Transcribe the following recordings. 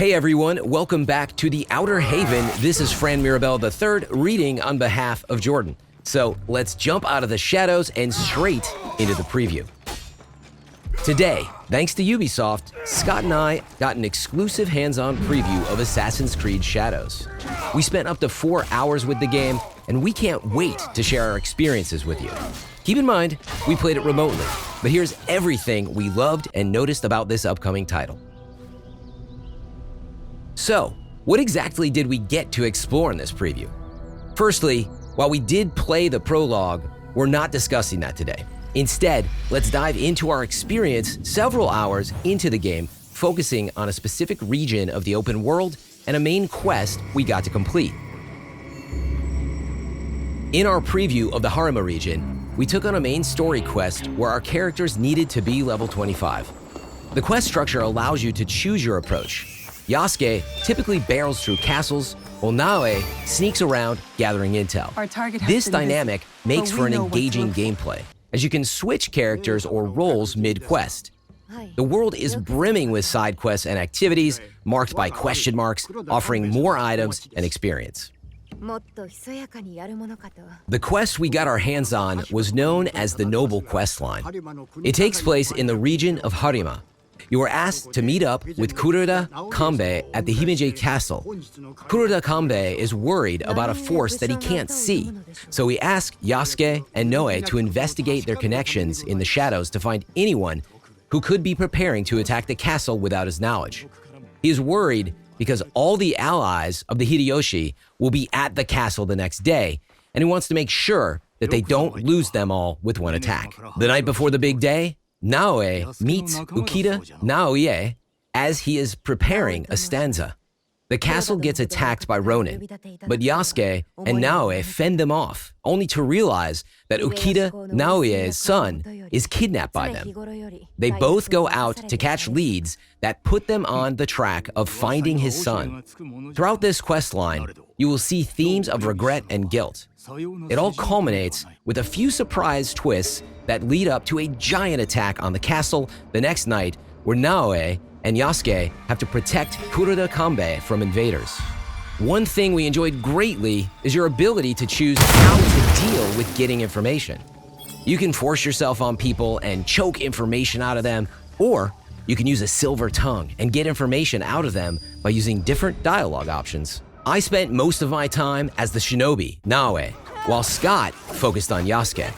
Hey everyone, welcome back to the Outerhaven. This is Fran Mirabel III reading on behalf of Jordan. So let's jump out of the shadows and straight into the preview. Today, thanks to Ubisoft, Scott and I got an exclusive hands-on preview of Assassin's Creed Shadows. We spent up to 4 hours with the game, and we can't wait to share our experiences with you. Keep in mind, we played it remotely, but here's everything we loved and noticed about this upcoming title. So, what exactly did we get to explore in this preview? Firstly, while we did play the prologue, we're not discussing that today. Instead, let's dive into our experience several hours into the game, focusing on a specific region of the open world and a main quest we got to complete. In our preview of the Hara region, we took on a main story quest where our characters needed to be level 25. The quest structure allows you to choose your approach. Yasuke typically barrels through castles, while Naoe sneaks around gathering intel. This dynamic makes for an engaging gameplay, as you can switch characters or roles mid-quest. The world is brimming with side quests and activities, marked by question marks, offering more items and experience. The quest we got our hands on was known as the Noble Questline. It takes place in the region of Harima. You are asked to meet up with Kuroda Kanbei at the Himeji Castle. Kuroda Kanbei is worried about a force that he can't see, so he asks Yasuke and Noe to investigate their connections in the shadows to find anyone who could be preparing to attack the castle without his knowledge. He is worried because all the allies of the Hideyoshi will be at the castle the next day, and he wants to make sure that they don't lose them all with one attack. The night before the big day, Naoe meets Ukita Naoie as he is preparing a stanza. The castle gets attacked by Ronin, but Yasuke and Naoe fend them off, only to realize that Ukita Naoie's son is kidnapped by them. They both go out to catch leads that put them on the track of finding his son. Throughout this quest line, you will see themes of regret and guilt. It all culminates with a few surprise twists that lead up to a giant attack on the castle the next night, where Naoe and Yasuke have to protect Kuroda Kanbei from invaders. One thing we enjoyed greatly is your ability to choose how to deal with getting information. You can force yourself on people and choke information out of them, or you can use a silver tongue and get information out of them by using different dialogue options. I spent most of my time as the shinobi, Naoe, while Scott focused on Yasuke.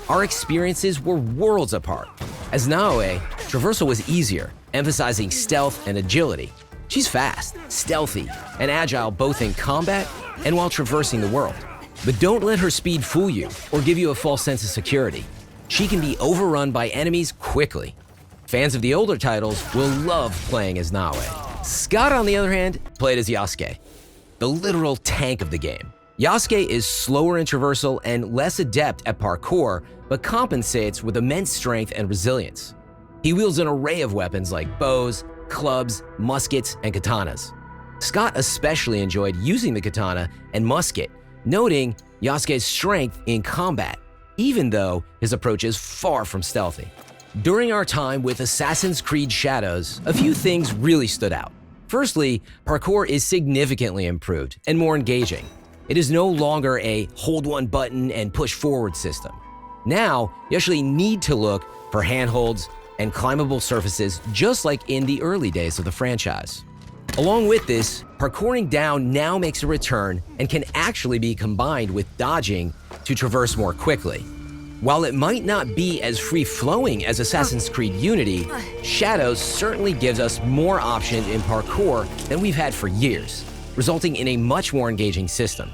Our experiences were worlds apart. As Naoe, traversal was easier, emphasizing stealth and agility. She's fast, stealthy, and agile both in combat and while traversing the world. But don't let her speed fool you or give you a false sense of security. She can be overrun by enemies quickly. Fans of the older titles will love playing as Naoe. Scott, on the other hand, played as Yasuke, the literal tank of the game. Yasuke is slower in traversal and less adept at parkour, but compensates with immense strength and resilience. He wields an array of weapons like bows, clubs, muskets, and katanas. Scott especially enjoyed using the katana and musket, noting Yasuke's strength in combat, even though his approach is far from stealthy. During our time with Assassin's Creed Shadows, a few things really stood out. Firstly, parkour is significantly improved and more engaging. It is no longer a hold one button and push forward system. Now, you actually need to look for handholds and climbable surfaces just like in the early days of the franchise. Along with this, parkouring down now makes a return and can actually be combined with dodging to traverse more quickly. While it might not be as free-flowing as Assassin's Creed Unity, Shadows certainly gives us more options in parkour than we've had for years, resulting in a much more engaging system.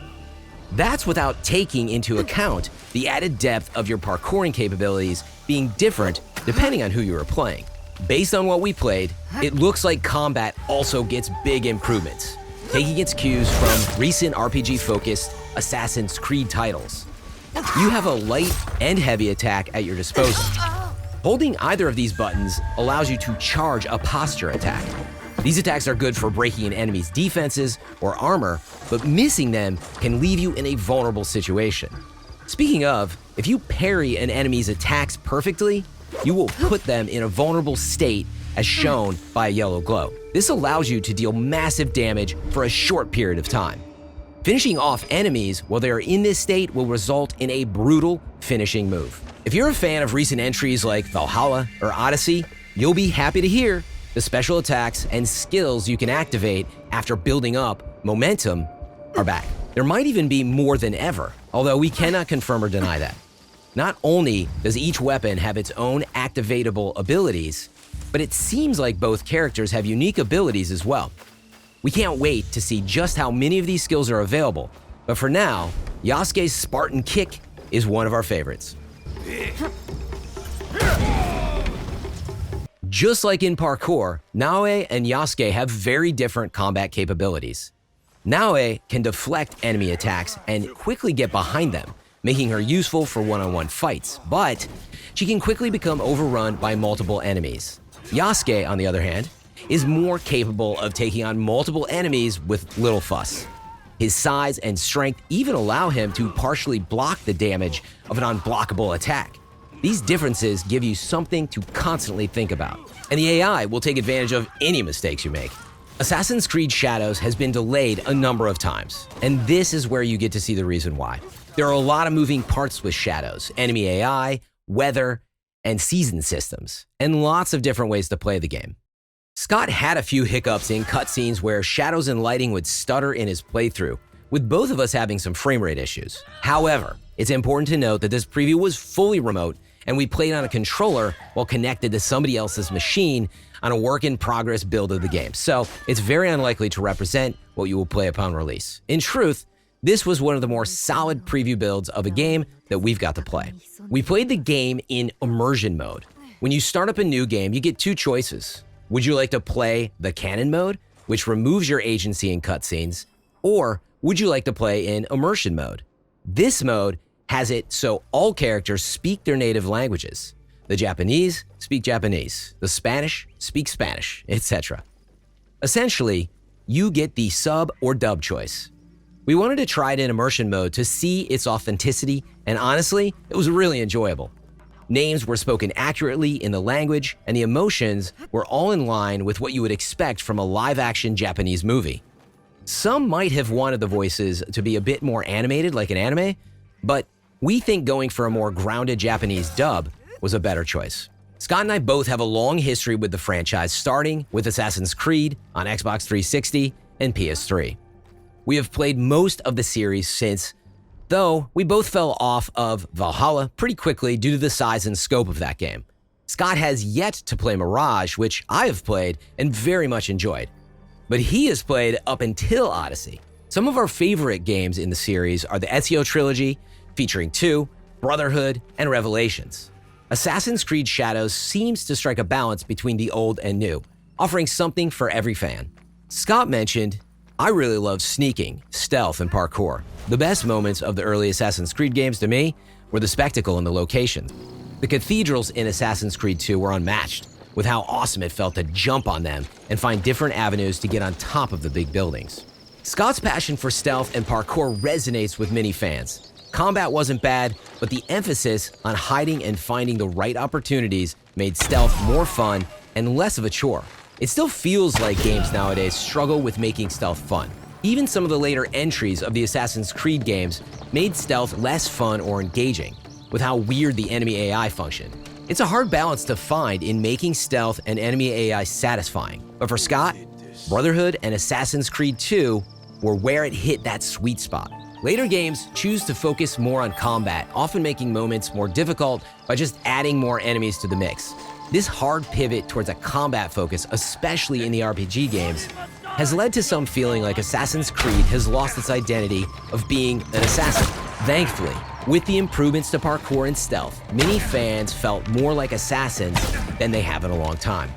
That's without taking into account the added depth of your parkouring capabilities being different depending on who you are playing. Based on what we played, it looks like combat also gets big improvements, taking its cues from recent RPG-focused Assassin's Creed titles. You have a light and heavy attack at your disposal. Holding either of these buttons allows you to charge a posture attack. These attacks are good for breaking an enemy's defenses or armor, but missing them can leave you in a vulnerable situation. Speaking of, if you parry an enemy's attacks perfectly, you will put them in a vulnerable state as shown by a yellow glow. This allows you to deal massive damage for a short period of time. Finishing off enemies while they are in this state will result in a brutal finishing move. If you're a fan of recent entries like Valhalla or Odyssey, you'll be happy to hear the special attacks and skills you can activate after building up momentum are back. There might even be more than ever, although we cannot confirm or deny that. Not only does each weapon have its own activatable abilities, but it seems like both characters have unique abilities as well. We can't wait to see just how many of these skills are available, but for now, Yasuke's Spartan Kick is one of our favorites. Just like in Parkour, Naoe and Yasuke have very different combat capabilities. Naoe can deflect enemy attacks and quickly get behind them, making her useful for one-on-one fights, but she can quickly become overrun by multiple enemies. Yasuke, on the other hand, is more capable of taking on multiple enemies with little fuss. His size and strength even allow him to partially block the damage of an unblockable attack. These differences give you something to constantly think about, and the AI will take advantage of any mistakes you make. Assassin's Creed Shadows has been delayed a number of times, and this is where you get to see the reason why. There are a lot of moving parts with Shadows, enemy AI, weather, and season systems, and lots of different ways to play the game. Scott had a few hiccups in cutscenes where shadows and lighting would stutter in his playthrough, with both of us having some frame rate issues. However, it's important to note that this preview was fully remote, and we played on a controller while connected to somebody else's machine on a work-in-progress build of the game, so it's very unlikely to represent what you will play upon release. In truth, this was one of the more solid preview builds of a game that we've got to play. We played the game in Immersion mode. When you start up a new game, you get two choices. Would you like to play the canon mode, which removes your agency in cutscenes, or would you like to play in Immersion mode? This mode has it so all characters speak their native languages. The Japanese speak Japanese, the Spanish speak Spanish, etc. Essentially, you get the sub or dub choice. We wanted to try it in Immersion mode to see its authenticity, and honestly, it was really enjoyable. Names were spoken accurately in the language, and the emotions were all in line with what you would expect from a live-action Japanese movie. Some might have wanted the voices to be a bit more animated like an anime, but we think going for a more grounded Japanese dub was a better choice. Scott and I both have a long history with the franchise, starting with Assassin's Creed on Xbox 360 and PS3. We have played most of the series since, though we both fell off of Valhalla pretty quickly due to the size and scope of that game. Scott has yet to play Mirage, which I have played and very much enjoyed, but he has played up until Odyssey. Some of our favorite games in the series are the Ezio trilogy, featuring 2, Brotherhood, and Revelations. Assassin's Creed Shadows seems to strike a balance between the old and new, offering something for every fan. Scott mentioned, I really love sneaking, stealth, and parkour. The best moments of the early Assassin's Creed games to me were the spectacle and the locations. The cathedrals in Assassin's Creed 2 were unmatched, with how awesome it felt to jump on them and find different avenues to get on top of the big buildings. Scott's passion for stealth and parkour resonates with many fans. Combat wasn't bad, but the emphasis on hiding and finding the right opportunities made stealth more fun and less of a chore. It still feels like games nowadays struggle with making stealth fun. Even some of the later entries of the Assassin's Creed games made stealth less fun or engaging, with how weird the enemy AI functioned. It's a hard balance to find in making stealth and enemy AI satisfying, but for Scott, Brotherhood and Assassin's Creed 2 were where it hit that sweet spot. Later games choose to focus more on combat, often making moments more difficult by just adding more enemies to the mix. This hard pivot towards a combat focus, especially in the RPG games, has led to some feeling like Assassin's Creed has lost its identity of being an assassin. Thankfully, with the improvements to parkour and stealth, many fans felt more like assassins than they have in a long time.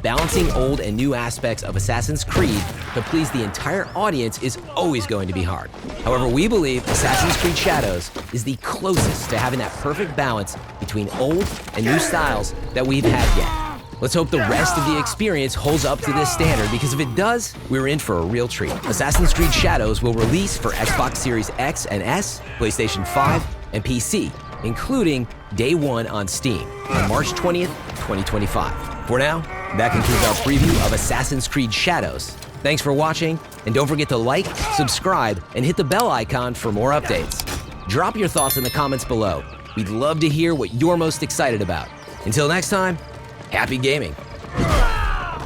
Balancing old and new aspects of Assassin's Creed to please the entire audience is always going to be hard. However, we believe Assassin's Creed Shadows is the closest to having that perfect balance between old and new styles that we've had yet. Let's hope the rest of the experience holds up to this standard, because if it does, we're in for a real treat. Assassin's Creed Shadows will release for Xbox Series X and S, PlayStation 5, and PC, including Day 1 on Steam on March 20th, 2025. For now, That concludes our preview of Assassin's Creed Shadows. Thanks for watching, and don't forget to like, subscribe, and hit the bell icon for more updates. Drop your thoughts in the comments below. We'd love to hear what you're most excited about. Until next time, happy gaming.